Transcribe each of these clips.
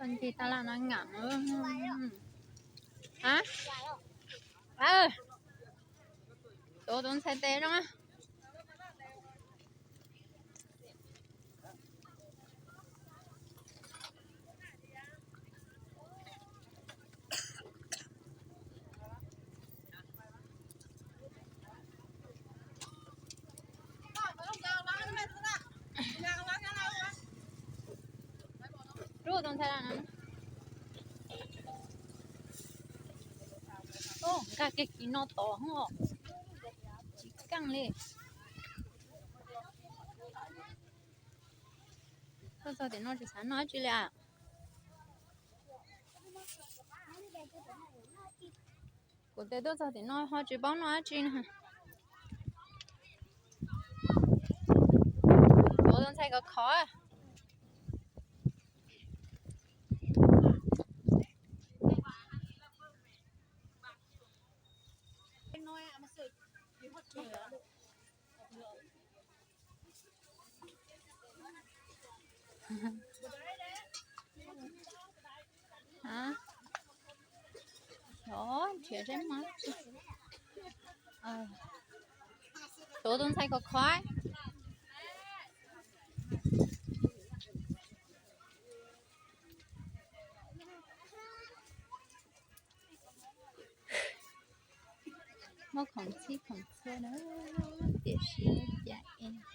คนที่ตลาดนัดหงังฮะตัวโดนใส่เตะแล้วมั้ยรู้ตรงใส่แล้วนะโอ้กะเก็กกินนอต่อห้องจิกกังเลยก็จะเดี๋ยวนอจะสานน้อยจุเลยอ่ะกูเดี๋ยวจะเดี๋ยวนอเขาจะบ้องน้อยจุนฮะ我ต้องใช้ก็ขอฮะ确实嘛多动才个快我空气空错了也是假的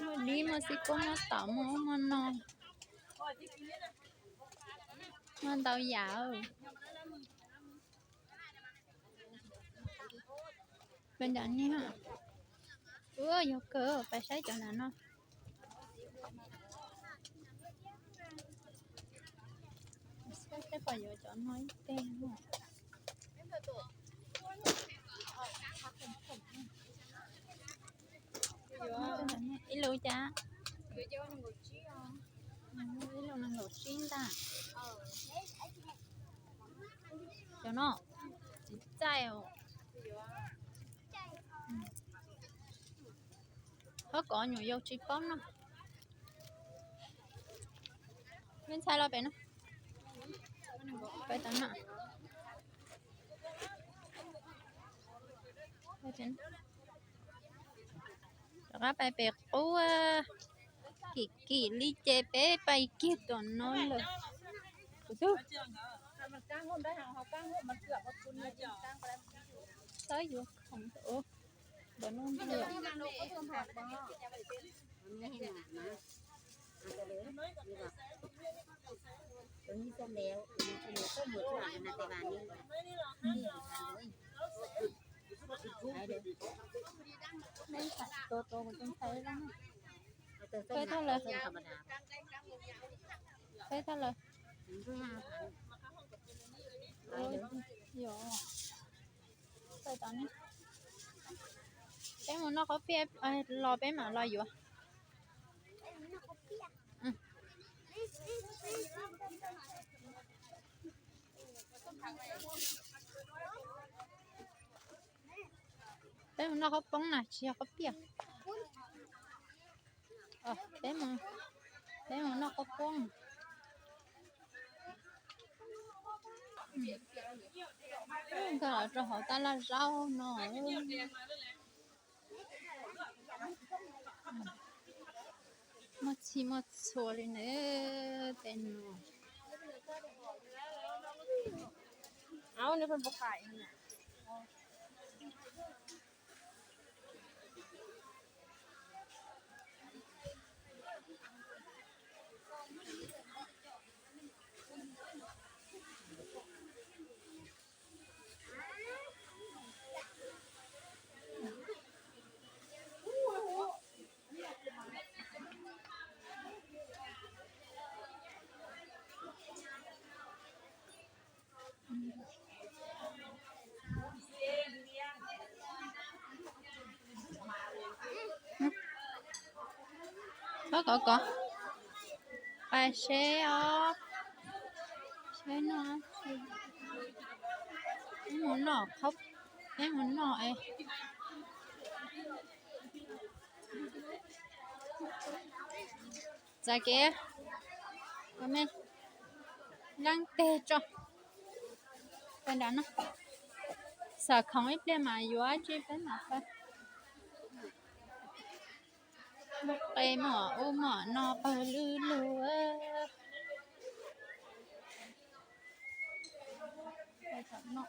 วันนี้มาสิก็มาต่อมันนอนมันเตายาวเป็นอย่างนี้ฮะยกเกอไปใช้จนนั้นเนาะใช้ประโยชน์จนน้อยเต็มหมดอีลูจ้าอีลูนั่งหลุดชิ้นจ้าเดี๋ยวเนาะจิตใจเขาก่อนอยู่ยกชิ้นป้อมเนาะไม่ใช่เราเป็นเนาะไปตอนน่ะไปเป็นแล้วก็ไปเปกปูกี่ลิเจเป้ไปกี่ตอนนอนเลยสู้มันก้างงมได้หางเขาก้างงมมันเกือบว่าคุณเลยก้างไปใช่อยู่ของโอ้เดี๋ยวนู่นเลยตัวนี้ส้มแล้วส้มหมดหลังนะแต่บานนี้ไม่ใส่โตมันต้องใช้แล้วนะไปเท่าไหร่ธรรมดาไปเท่าไหร่โอ้ยเยอะไปตอนนี้แต่มันนอกเขาเปียรอไปหมารออยู่แต่มันนอกเขาป้องน่ะเชียเขาเปียแต่มันนอกเขาป้องก็จะหาตลาดเจ้าเนาะมาชิมาโซลิเนเต็นเอาเนี่ยเพิ่นบ่ขาย có bài xe ó xe nó em muốn nọ khóc em muốn nọ ấy ra kia cảm ơn đang tê cho bên đó nó sợ không ít để mà vô chứ bên nào phải một cây mỏ ô mỏ nọ bờ lư lùa đây thật nọ